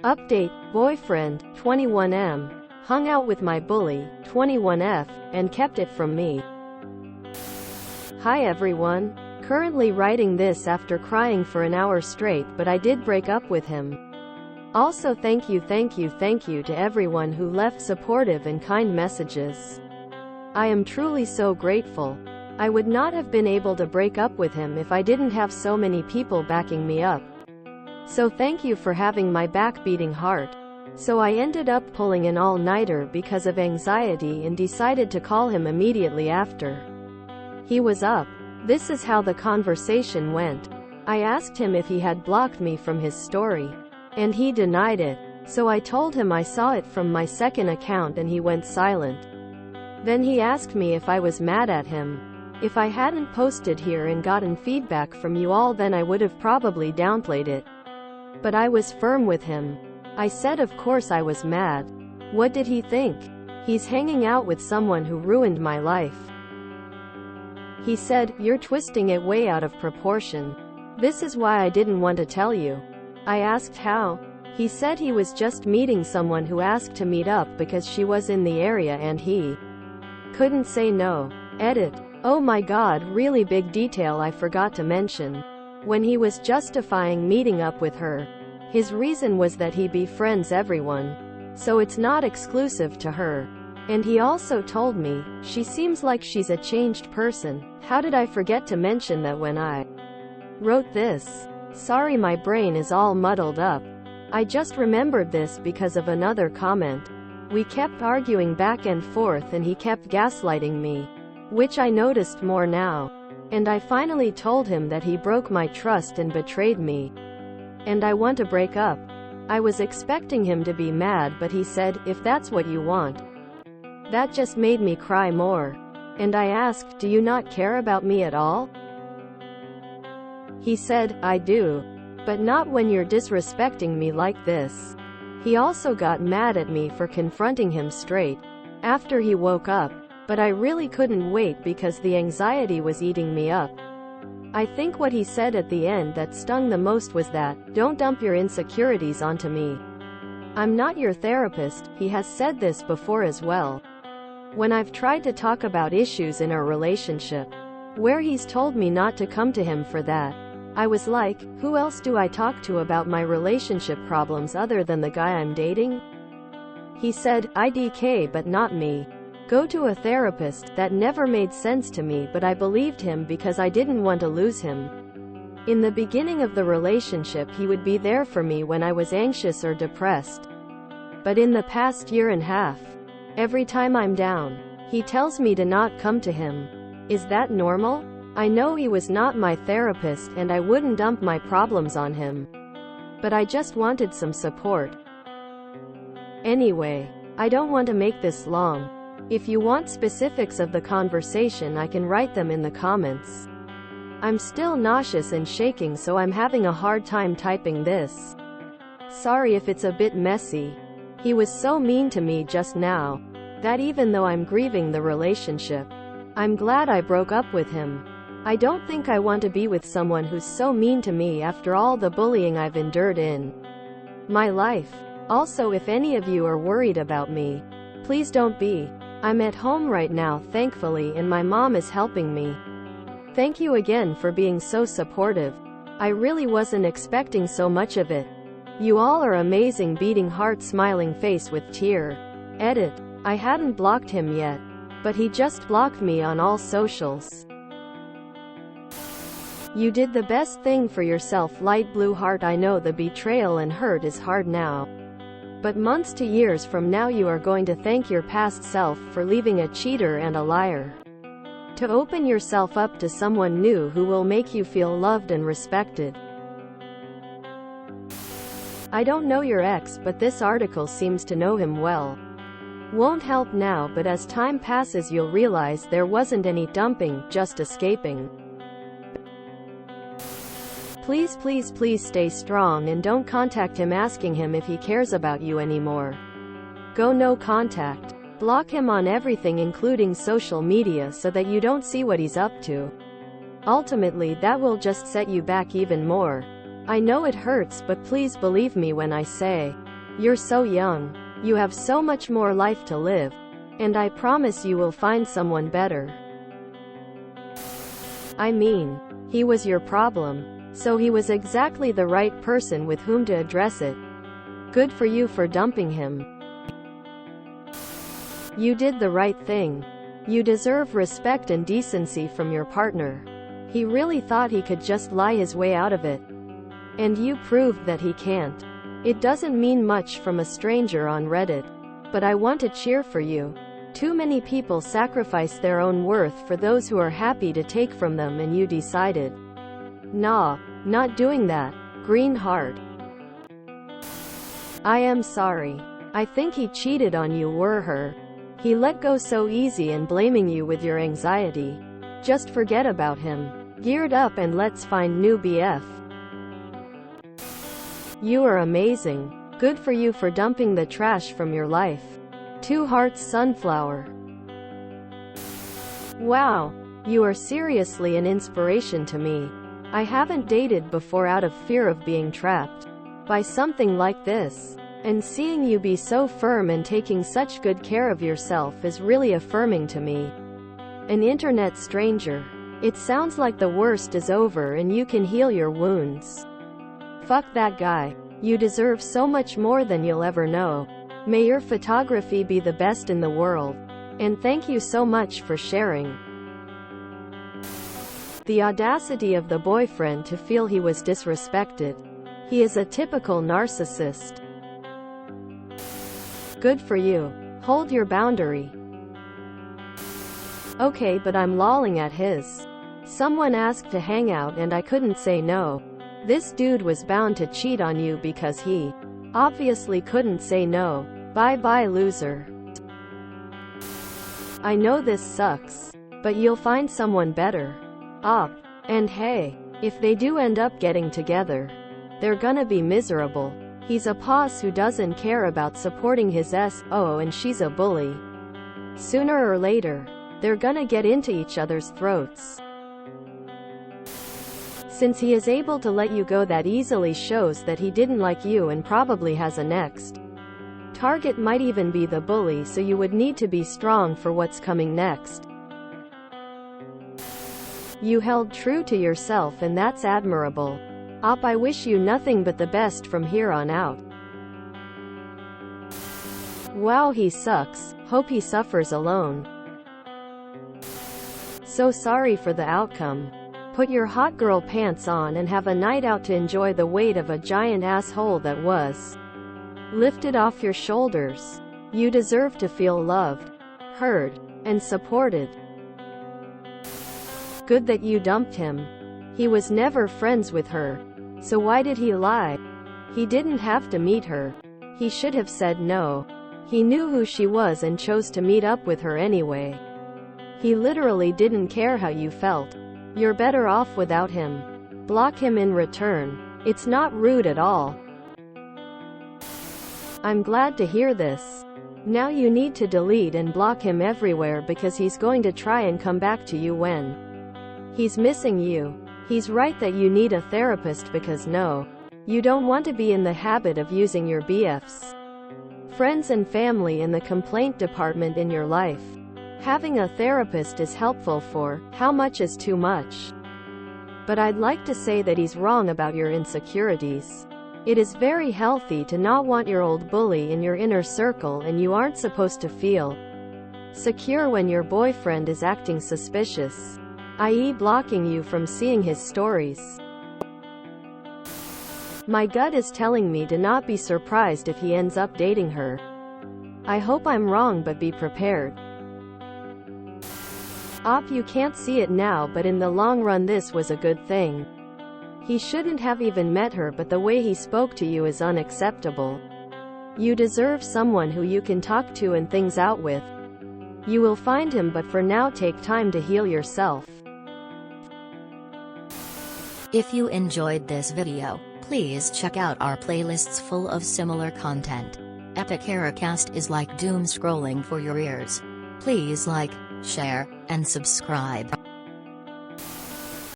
Update, boyfriend, 21M, hung out with my bully, 21F, and kept it from me. Hi everyone. Currently writing this after crying for an hour straight, but I did break up with him. Also thank you to everyone who left supportive and kind messages. I am truly so grateful. I would not have been able to break up with him if I didn't have so many people backing me up. So thank you for having my back beating heart. So I ended up pulling an all-nighter because of anxiety and decided to call him immediately after. He was up. This is how the conversation went. I asked him if he had blocked me from his story, and he denied it. So I told him I saw it from my second account and he went silent. Then he asked me if I was mad at him. If I hadn't posted here and gotten feedback from you all, then I would have probably downplayed it. But I was firm with him. I said of course I was mad. What did he think? He's hanging out with someone who ruined my life. He said, you're twisting it way out of proportion. This is why I didn't want to tell you. I asked how. He said he was just meeting someone who asked to meet up because she was in the area and he couldn't say no. Edit. Oh my god, really big detail I forgot to mention. When he was justifying meeting up with her, his reason was that he befriends everyone. So it's not exclusive to her. And he also told me, she seems like she's a changed person. How did I forget to mention that when I wrote this? Sorry, my brain is all muddled up. I just remembered this because of another comment. We kept arguing back and forth and he kept gaslighting me, which I noticed more now. And I finally told him that he broke my trust and betrayed me. And I want to break up. I was expecting him to be mad, but he said, if that's what you want. That just made me cry more. And I asked, do you not care about me at all? He said, I do. But not when you're disrespecting me like this. He also got mad at me for confronting him straight after he woke up. But I really couldn't wait because the anxiety was eating me up. I think what he said at the end that stung the most was that, don't dump your insecurities onto me. I'm not your therapist. He has said this before as well. When I've tried to talk about issues in our relationship, where he's told me not to come to him for that, I was like, who else do I talk to about my relationship problems other than the guy I'm dating? He said, IDK, but not me. Go to a therapist. That never made sense to me, but I believed him because I didn't want to lose him. In the beginning of the relationship, he would be there for me when I was anxious or depressed. But in the past year and a half, every time I'm down, he tells me to not come to him. Is that normal? I know he was not my therapist and I wouldn't dump my problems on him. But I just wanted some support. Anyway, I don't want to make this long. If you want specifics of the conversation, I can write them in the comments. I'm still nauseous and shaking, so I'm having a hard time typing this. Sorry if it's a bit messy. He was so mean to me just now, that even though I'm grieving the relationship, I'm glad I broke up with him. I don't think I want to be with someone who's so mean to me after all the bullying I've endured in my life. Also, if any of you are worried about me, please don't be. I'm at home right now, thankfully, and my mom is helping me. Thank you again for being so supportive. I really wasn't expecting so much of it. You all are amazing. Beating heart, smiling face with tear. Edit. I hadn't blocked him yet, but he just blocked me on all socials. You did the best thing for yourself. Light blue heart. I know the betrayal and hurt is hard now. But months to years from now you are going to thank your past self for leaving a cheater and a liar. To open yourself up to someone new who will make you feel loved and respected. I don't know your ex, but this article seems to know him well. Won't help now, but as time passes you'll realize there wasn't any dumping, just escaping. Please stay strong and don't contact him asking him if he cares about you anymore. Go no contact. Block him on everything including social media so that you don't see what he's up to. Ultimately that will just set you back even more. I know it hurts, but please believe me when I say, You're so young. You have so much more life to live. And I promise you will find someone better. I mean, he was your problem, so he was exactly the right person with whom to address it. Good for you for dumping him. You did the right thing. You deserve respect and decency from your partner. He really thought he could just lie his way out of it. And you proved that he can't. It doesn't mean much from a stranger on Reddit. But I want to cheer for you. Too many people sacrifice their own worth for those who are happy to take from them, and you decided, nah, not doing that. Green heart. I am sorry. I think he cheated on you, were her. He let go so easy and blaming you with your anxiety. Just forget about him. Geared up and let's find new BF. You are amazing. Good for you for dumping the trash from your life. 2 hearts sunflower. Wow. You are seriously an inspiration to me. I haven't dated before out of fear of being trapped by something like this. And seeing you be so firm and taking such good care of yourself is really affirming to me. An internet stranger. It sounds like the worst is over and you can heal your wounds. Fuck that guy. You deserve so much more than you'll ever know. May your photography be the best in the world. And thank you so much for sharing. The audacity of the boyfriend to feel he was disrespected. He is a typical narcissist. Good for you. Hold your boundary. Okay, but I'm lolling at his. Someone asked to hang out and I couldn't say no. This dude was bound to cheat on you because he obviously couldn't say no. Bye-bye, loser. I know this sucks, but you'll find someone better. And hey, if they do end up getting together, they're gonna be miserable. He's a boss who doesn't care about supporting his SO and she's a bully. Sooner or later, they're gonna get into each other's throats. Since he is able to let you go that easily shows that he didn't like you and probably has a next target, might even be the bully, so you would need to be strong for what's coming next. You held true to yourself and that's admirable. I wish you nothing but the best from here on out. Wow, he sucks. Hope he suffers alone. So sorry for the outcome. Put your hot girl pants on and have a night out to enjoy the weight of a giant asshole that was lifted off your shoulders. You deserve to feel loved, heard, and supported. Good that you dumped him. He was never friends with her. So why did he lie? He didn't have to meet her. He should have said no. He knew who she was and chose to meet up with her anyway. He literally didn't care how you felt. You're better off without him. Block him in return. It's not rude at all. I'm glad to hear this. Now you need to delete and block him everywhere because he's going to try and come back to you when he's missing you. He's right that you need a therapist because no, you don't want to be in the habit of using your BFs, friends and family in the complaint department in your life. Having a therapist is helpful for how much is too much. But I'd like to say that he's wrong about your insecurities. It is very healthy to not want your old bully in your inner circle, and you aren't supposed to feel secure when your boyfriend is acting suspicious, i.e. blocking you from seeing his stories. My gut is telling me to not be surprised if he ends up dating her. I hope I'm wrong, but be prepared. You can't see it now, but in the long run this was a good thing. He shouldn't have even met her, but the way he spoke to you is unacceptable. You deserve someone who you can talk to and things out with. You will find him, but for now take time to heal yourself. If you enjoyed this video, please check out our playlists full of similar content. Epic Ericast is like doom scrolling for your ears. Please like, share, and subscribe.